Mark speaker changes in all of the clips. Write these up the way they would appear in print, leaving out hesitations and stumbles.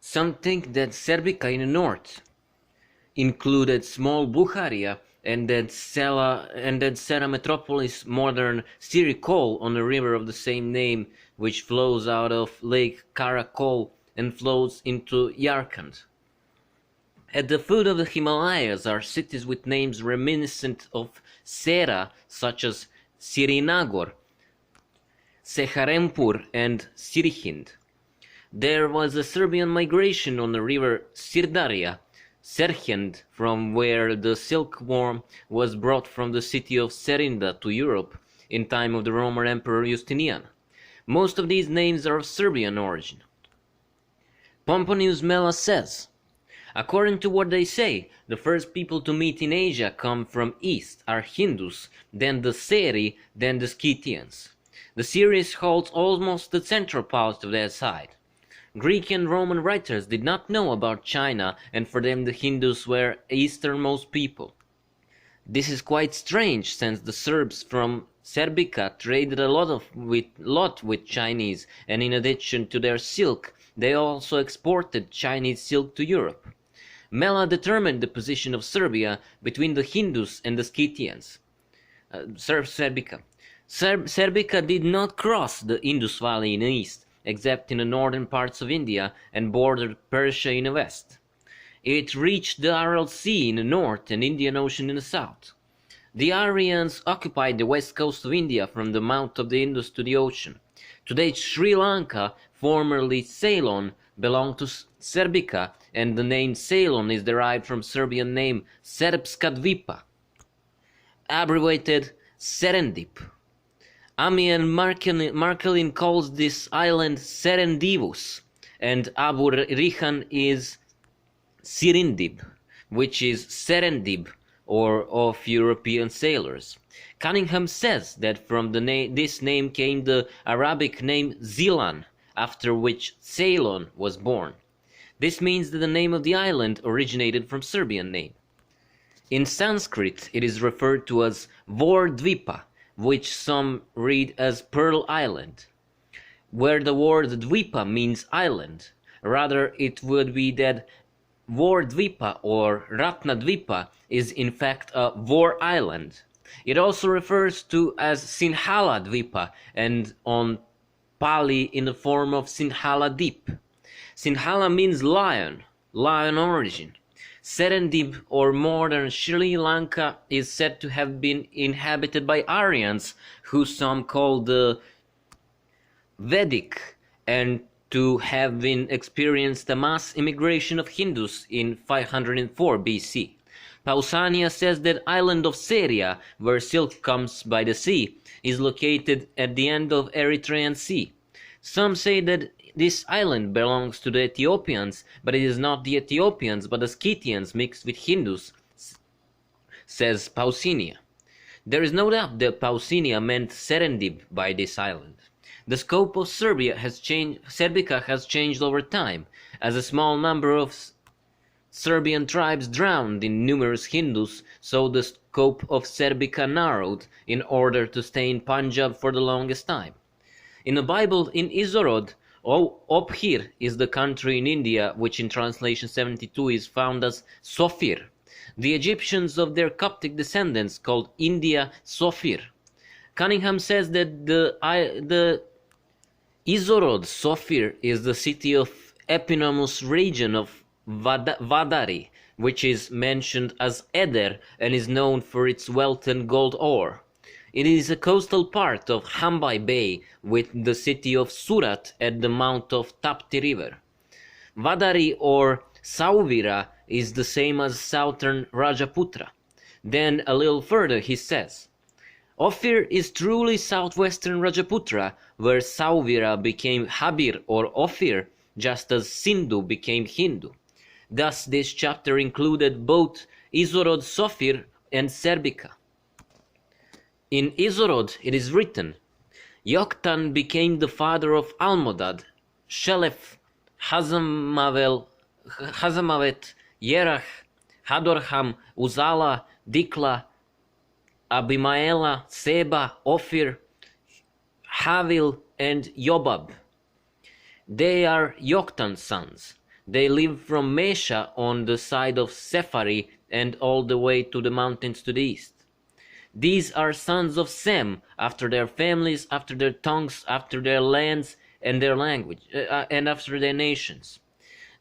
Speaker 1: Some think that Serbica in the north included small Bukharia and that Sera metropolis, modern Sirikol, on a river of the same name, which flows out of Lake Karakol and flows into Yarkand. At the foot of the Himalayas are cities with names reminiscent of Sera, such as Sirinagor, Seharempur and Sirihind. There was a Serbian migration on the river Sirdarya, Serhind, from where the silkworm was brought from the city of Serinda to Europe in time of the Roman Emperor Justinian. Most of these names are of Serbian origin. Pomponius Mela says, according to what they say, the first people to meet in Asia come from east, are Hindus, then the Seri, then the Scythians. The series holds almost the central part of their side. Greek and Roman writers did not know about China, and for them the Hindus were easternmost people. This is quite strange, since the Serbs from Serbica traded a lot with Chinese, and in addition to their silk, they also exported Chinese silk to Europe. Mela determined the position of Serbia between the Hindus and the Scythians. Serbica did not cross the Indus Valley in the east, except in the northern parts of India, and bordered Persia in the west. It reached the Aral Sea in the north and Indian Ocean in the south. The Aryans occupied the west coast of India from the mouth of the Indus to the ocean. Today Sri Lanka, formerly Ceylon, belonged to Serbica, and the name Ceylon is derived from Serbian name Serbska Dvipa, abbreviated Serendip. Ami and Markelin calls this island Serendivus, and Abu Rihan is Sirindib, which is Serendib, or of European sailors. Cunningham says that from this name came the Arabic name Zilan, after which Ceylon was born. This means that the name of the island originated from Serbian name. In Sanskrit, it is referred to as Vordvipa, which some read as Pearl Island, where the word Dvipa means island. Rather, it would be that Vordvipa or Ratnadvipa is in fact a Vor island. It also refers to as Sinhala Dvipa, and on Pali in the form of Sinhala Deep. Sinhala means lion origin. Serendip, or modern Sri Lanka, is said to have been inhabited by Aryans, who some call the Vedic, and to have been experienced a mass immigration of Hindus in 504 BC. Pausania says that island of Seria, where silk comes by the sea, is located at the end of Erythraean Sea. Some say that this island belongs to the Ethiopians, but it is not the Ethiopians but the Scythians mixed with Hindus, says Pausania. There is no doubt that Pausania meant Serendib by this island. The scope of Serbica has changed over time, as a small number of Serbian tribes drowned in numerous Hindus, so the scope of Serbica narrowed in order to stay in Punjab for the longest time. In the Bible, in Izorod, Ophir is the country in India which in translation 72 is found as Sophir. The Egyptians of their Coptic descendants called India Sophir. Cunningham says that the Izorod Sophir is the city of eponymous region of Vadari, which is mentioned as Eder and is known for its wealth and gold ore. It is a coastal part of Hambai Bay with the city of Surat at the mouth of Tapti River. Vadari or Sauvira is the same as southern Rajaputra. Then a little further he says, Ophir is truly southwestern Rajaputra, where Sauvira became Habir or Ophir, just as Sindhu became Hindu. Thus this chapter included both Izorod Sophir and Serbica. In Izorod it is written, Yoktan became the father of Almodad, Shelef, Hazamavet, Yerach, Hadorham, Uzala, Dikla, Abimaela, Seba, Ophir, Havil, and Yobab. They are Yoktan's sons. They live from Mesha on the side of Sephari and all the way to the mountains to the east. These are sons of Sem, after their families, after their tongues, after their lands and their language, and after their nations.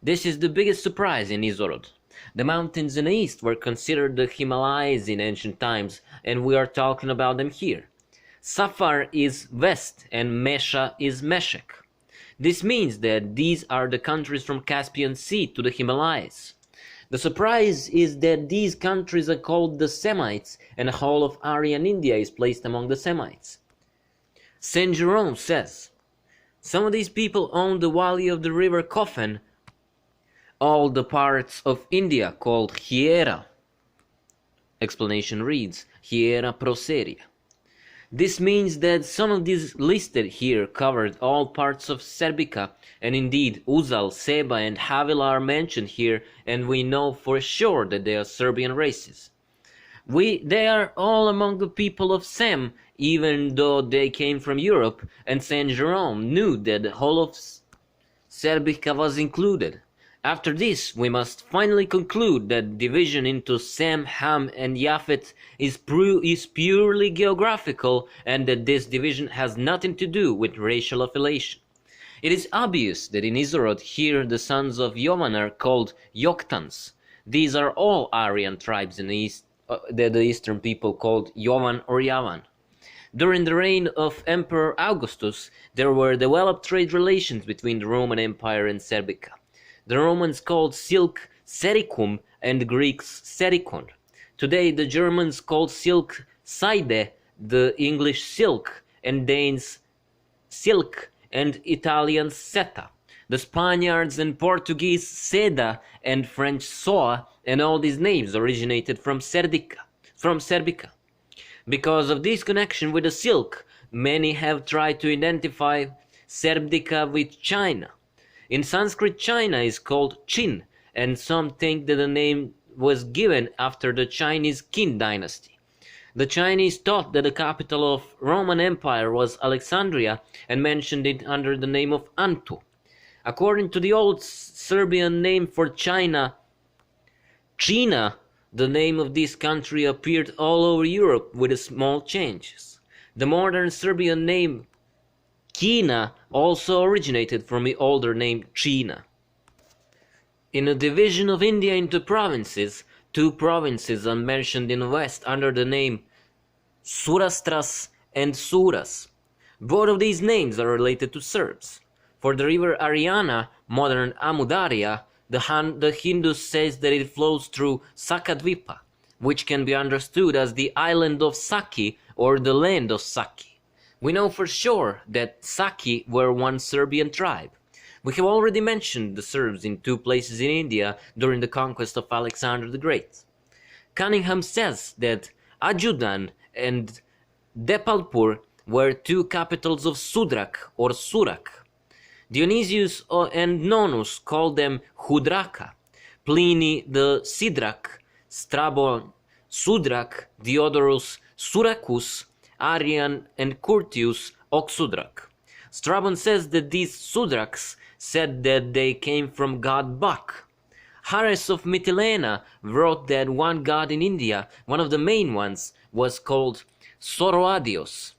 Speaker 1: This is the biggest surprise in Izorod. The mountains in the east were considered the Himalayas in ancient times, and we are talking about them here. Safar is west and Mesha is Meshek. This means that these are the countries from Caspian Sea to the Himalayas. The surprise is that these countries are called the Semites, and the whole of Aryan India is placed among the Semites. Saint Jerome says, some of these people own the valley of the river Kofan, all the parts of India called Hiera. Explanation reads, Hiera Proseria. This means that some of these listed here covered all parts of Serbica, and indeed Uzal, Seba and Havila are mentioned here, and we know for sure that they are Serbian races. They are all among the people of Sem, even though they came from Europe, and Saint Jerome knew that the whole of Serbica was included. After this, we must finally conclude that division into Sem, Ham and Japhet is purely geographical, and that this division has nothing to do with racial affiliation. It is obvious that in Izorod here the sons of Jovan are called Yoktans. These are all Aryan tribes in the east, that the eastern people called Jovan or Yavan. During the reign of Emperor Augustus, there were developed trade relations between the Roman Empire and Serbica. The Romans called silk sericum and the Greeks sericon. Today the Germans called silk seide, the English silk, and Danes silk, and Italians seta. The Spaniards and Portuguese seda and French soa, and all these names originated from Serbica. Because of this connection with the silk, many have tried to identify Serbica with China. In Sanskrit, China is called Chin, and some think that the name was given after the Chinese Qin dynasty. The Chinese thought that the capital of Roman Empire was Alexandria and mentioned it under the name of Antu. According to the old Serbian name for China, China, the name of this country appeared all over Europe with small changes. The modern Serbian name Kina also originated from the older name China. In a division of India into provinces, two provinces are mentioned in the west under the name Surastras and Suras. Both of these names are related to Serbs. For the river Ariana, modern Amudarya, the Hindus says that it flows through Sakadvipa, which can be understood as the island of Saki or the land of Saki. We know for sure that Saki were one Serbian tribe. We have already mentioned the Serbs in two places in India during the conquest of Alexander the Great. Cunningham says that Ajudan and Depalpur were two capitals of Sudrak or Surak. Dionysius and Nonnus called them Hudraka, Pliny the Sidrak, Strabon Sudrak, Diodorus Suracus, Arian and Curtius Oxudrak. Strabon says that these Sudraks said that they came from god Bak. Hares of Mytilene wrote that one god in India, one of the main ones, was called Soroadios.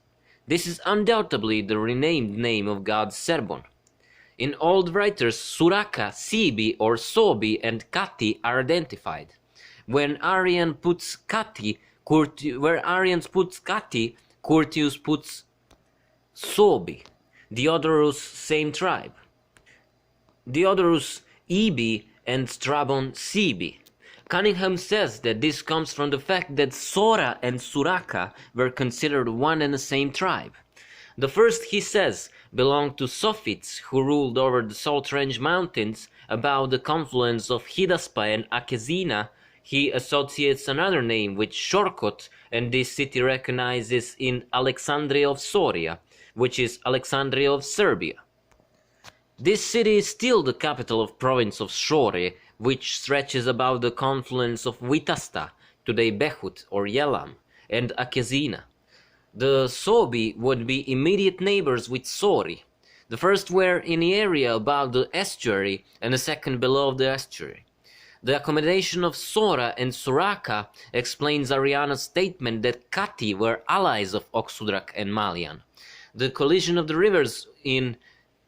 Speaker 1: This is undoubtedly the renamed name of god Serbon. In old writers, Suraka, Sibi or Sobi and Kati are identified. Where Arians puts Kati, Curtius puts Sobi. Diodorus, same tribe. Diodorus, Ibi, and Strabon, Sibi. Cunningham says that this comes from the fact that Sora and Suraka were considered one and the same tribe. The first, he says, belonged to Sophites, who ruled over the Salt Range Mountains. About the confluence of Hidaspa and Akezina, he associates another name with Shorkot, and this city recognizes in Alexandria of Soria, which is Alexandria of Serbia. This city is still the capital of province of Shore, which stretches above the confluence of Vitasta, today Behut or Yelam, and Akezina. The Sobi would be immediate neighbors with Sori. The first were in the area above the estuary and the second below the estuary. The accommodation of Sora and Soraka explains Ariana's statement that Kati were allies of Oxudrak and Malian. The collision of the rivers in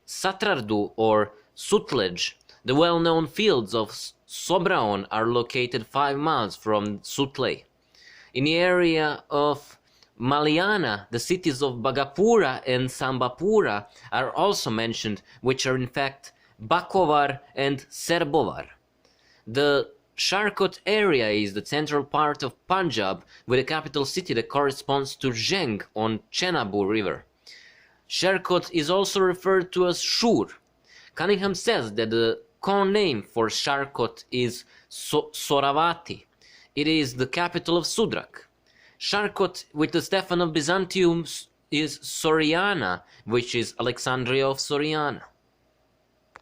Speaker 1: Satrardu or Sutlej, the well-known fields of Sobraon, are located 5 miles from Sutlej. In the area of Maliana, the cities of Bagapura and Sambapura are also mentioned, which are in fact Bakovar and Serbovar. The Sharkot area is the central part of Punjab, with a capital city that corresponds to Zheng on Chenabur River. Sharkot is also referred to as Shur. Cunningham says that the Kon name for Sharkot is Soravati. It is the capital of Sudrak. Sharkot with the Stefan of Byzantium is Soriana, which is Alexandria of Soriana.